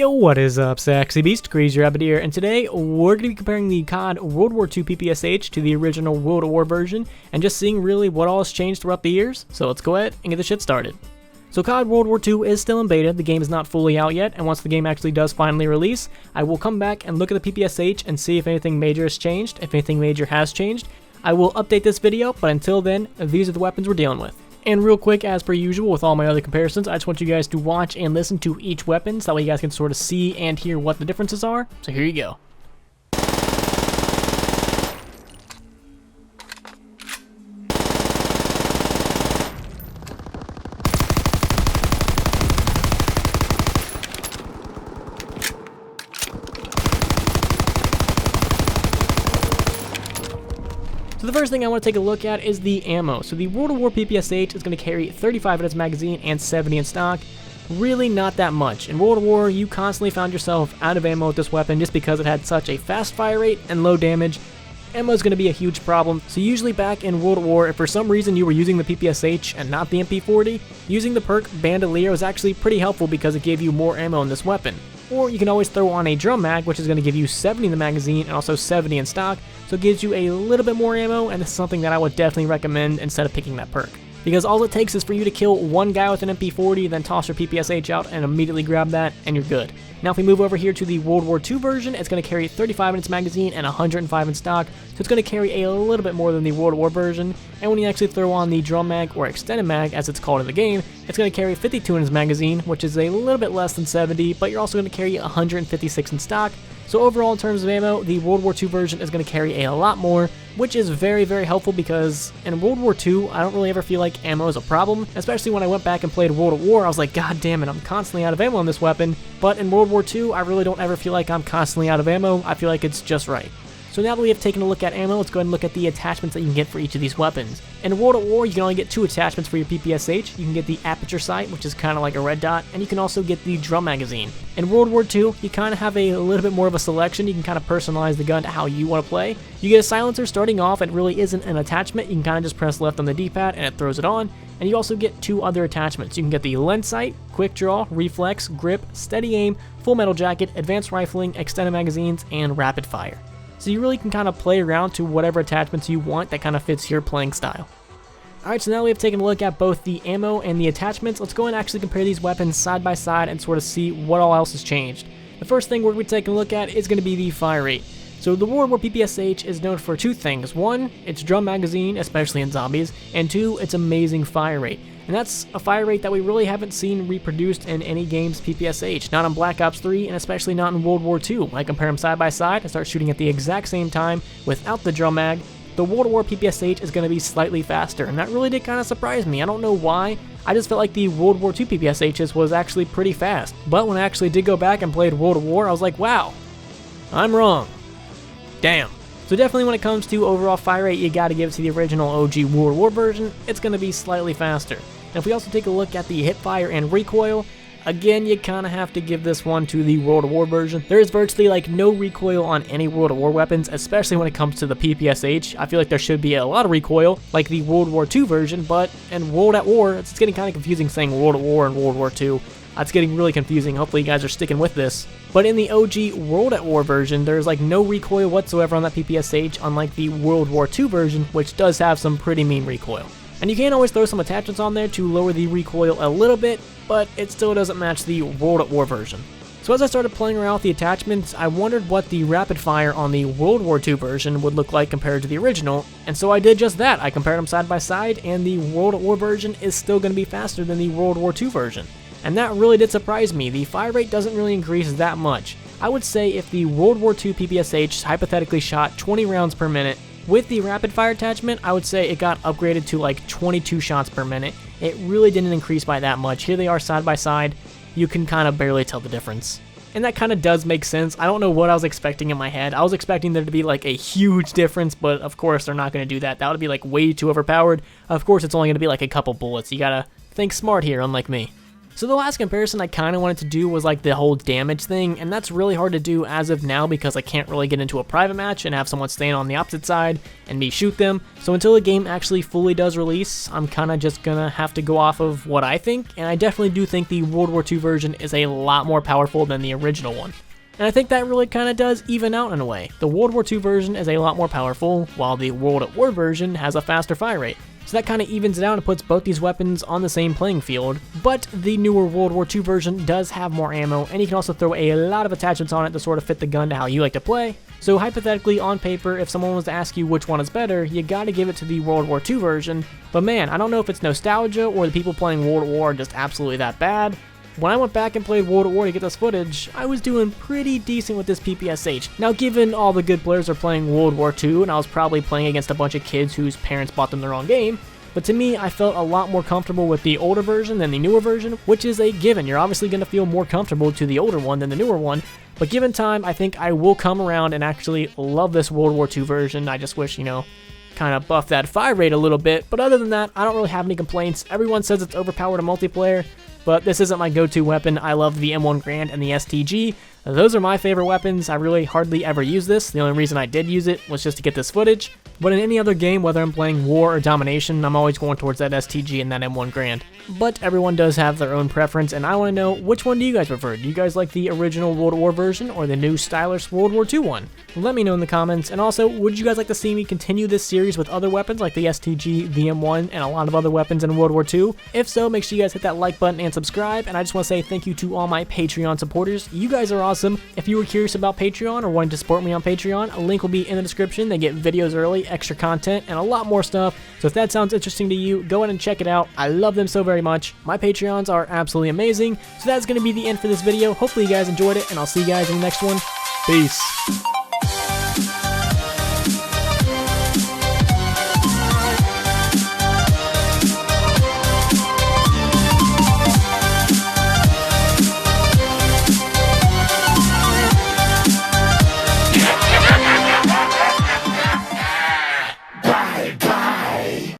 Yo, what is up, Sexy Beast? Crazy Rabbit here, and today we're going to be comparing the COD World War II PPSH to the original World War version, and just seeing really what all has changed throughout the years. So let's go ahead and get the shit started. So COD World War II is still in beta, the game is not fully out yet, and once the game actually does finally release, I will come back and look at the PPSH and see if anything major has changed. If anything major has changed, I will update this video, but until then, these are the weapons we're dealing with. And real quick, as per usual with all my other comparisons, I just want you guys to watch and listen to each weapon, so that way you guys can sort of see and hear what the differences are. So here you go. So the first thing I want to take a look at is the ammo. So the World War PPSH is going to carry 35 in its magazine and 70 in stock. Really not that much. In World War, you constantly found yourself out of ammo with this weapon just because it had such a fast fire rate and low damage. Ammo is going to be a huge problem, so usually back in World War, if for some reason you were using the PPSH and not the MP40, using the perk Bandolier was actually pretty helpful because it gave you more ammo in this weapon. Or you can always throw on a drum mag, which is going to give you 70 in the magazine and also 70 in stock, so it gives you a little bit more ammo, and this is something that I would definitely recommend instead of picking that perk. Because all it takes is for you to kill one guy with an MP40, then toss your PPSH out and immediately grab that, and you're good. Now if we move over here to the World War II version, it's going to carry 35 in its magazine and 105 in stock, so it's going to carry a little bit more than the World War version, and when you actually throw on the drum mag, or extended mag as it's called in the game, it's going to carry 52 in its magazine, which is a little bit less than 70, but you're also going to carry 156 in stock. So overall, in terms of ammo, the World War II version is going to carry a lot more, which is very, very helpful because in World War II, I don't really ever feel like ammo is a problem, especially when I went back and played World at War. I was like, god damn it, I'm constantly out of ammo on this weapon, but in World War II, I really don't ever feel like I'm constantly out of ammo. I feel like it's just right. So now that we have taken a look at ammo, let's go ahead and look at the attachments that you can get for each of these weapons. In World at War, you can only get 2 attachments for your PPSH. You can get the aperture sight, which is kind of like a red dot, and you can also get the drum magazine. In World War II, you kind of have a little bit more of a selection. You can kind of personalize the gun to how you want to play. You get a silencer starting off. It really isn't an attachment. You can kind of just press left on the D-pad and it throws it on. And you also get 2 other attachments. You can get the lens sight, quick draw, reflex, grip, steady aim, full metal jacket, advanced rifling, extended magazines, and rapid fire. So you really can kind of play around to whatever attachments you want that kind of fits your playing style. Alright, so now we have taken a look at both the ammo and the attachments. Let's go and actually compare these weapons side by side and sort of see what all else has changed. The first thing we're going to be taking a look at is going to be the fire rate. So the World War PPSH is known for 2 things. 1, its drum magazine, especially in zombies, and 2, its amazing fire rate. And that's a fire rate that we really haven't seen reproduced in any game's PPSH, not on Black Ops 3 and especially not in World War II. I compare them side by side and start shooting at the exact same time without the drum mag. The World War PPSH is going to be slightly faster, and that really did kind of surprise me. I don't know why. I just felt like the World War II PPSHs was actually pretty fast. But when I actually did go back and played World War, I was like, wow, I'm wrong. Damn. So definitely when it comes to overall fire rate, you gotta give it to the original OG World War version. It's gonna be slightly faster. And if we also take a look at the hip fire and recoil, again, you kinda have to give this one to the World War version. There is virtually like no recoil on any World War weapons, especially when it comes to the PPSH. I feel like there should be a lot of recoil, like the World War II version, but in World at War, it's getting kinda confusing saying World at War and World War II. It's getting really confusing. Hopefully you guys are sticking with this. But in the OG World at War version, there's like no recoil whatsoever on that PPSH, unlike the World War II version, which does have some pretty mean recoil. And you can always throw some attachments on there to lower the recoil a little bit, but it still doesn't match the World at War version. So as I started playing around with the attachments, I wondered what the rapid fire on the World War II version would look like compared to the original, and so I did just that. I compared them side by side, and the World at War version is still going to be faster than the World War II version. And that really did surprise me. The fire rate doesn't really increase that much. I would say if the World War II PPSH hypothetically shot 20 rounds per minute, with the rapid fire attachment, I would say it got upgraded to like 22 shots per minute. It really didn't increase by that much. Here they are side by side. You can kind of barely tell the difference. And that kind of does make sense. I don't know what I was expecting in my head. I was expecting there to be like a huge difference, but of course they're not going to do that. That would be like way too overpowered. Of course it's only going to be like a couple bullets. You gotta think smart here, unlike me. So the last comparison I kind of wanted to do was like the whole damage thing, and that's really hard to do as of now because I can't really get into a private match and have someone stand on the opposite side and me shoot them. So until the game actually fully does release, I'm kind of just gonna have to go off of what I think, and I definitely do think the World War II version is a lot more powerful than the original one. And I think that really kind of does even out in a way. The World War II version is a lot more powerful, while the World at War version has a faster fire rate. So that kind of evens it out and puts both these weapons on the same playing field. But the newer World War II version does have more ammo, and you can also throw a lot of attachments on it to sort of fit the gun to how you like to play. So hypothetically, on paper, if someone was to ask you which one is better, you gotta give it to the World War II version. But man, I don't know if it's nostalgia or the people playing World at War are just absolutely that bad. When I went back and played World at War to get this footage, I was doing pretty decent with this PPSH. Now given all the good players are playing World War II, and I was probably playing against a bunch of kids whose parents bought them the wrong game, but to me, I felt a lot more comfortable with the older version than the newer version, which is a given. You're obviously going to feel more comfortable to the older one than the newer one, but given time, I think I will come around and actually love this World War II version. I just wish, kind of buff that fire rate a little bit, but other than that, I don't really have any complaints. Everyone says it's overpowered in multiplayer, but this isn't my go-to weapon. I love the M1 Garand and the STG. Those are my favorite weapons. I really hardly ever use this. The only reason I did use it was just to get this footage. But in any other game, whether I'm playing War or Domination, I'm always going towards that STG and that M1 Garand. But everyone does have their own preference, and I want to know, which one do you guys prefer? Do you guys like the original World War version or the new stylish World War II one? Let me know in the comments. And also, would you guys like to see me continue this series with other weapons like the STG, the M1, and a lot of other weapons in World War II? If so, make sure you guys hit that like button and subscribe. And I just want to say thank you to all my Patreon supporters. You guys are awesome. If you were curious about Patreon or wanted to support me on Patreon, a link will be in the description. They get videos early, extra content, and a lot more stuff. So if that sounds interesting to you, go ahead and check it out. I love them so very much. My Patreons are absolutely amazing. So that's going to be the end for this video. Hopefully you guys enjoyed it, and I'll see you guys in the next one. Peace.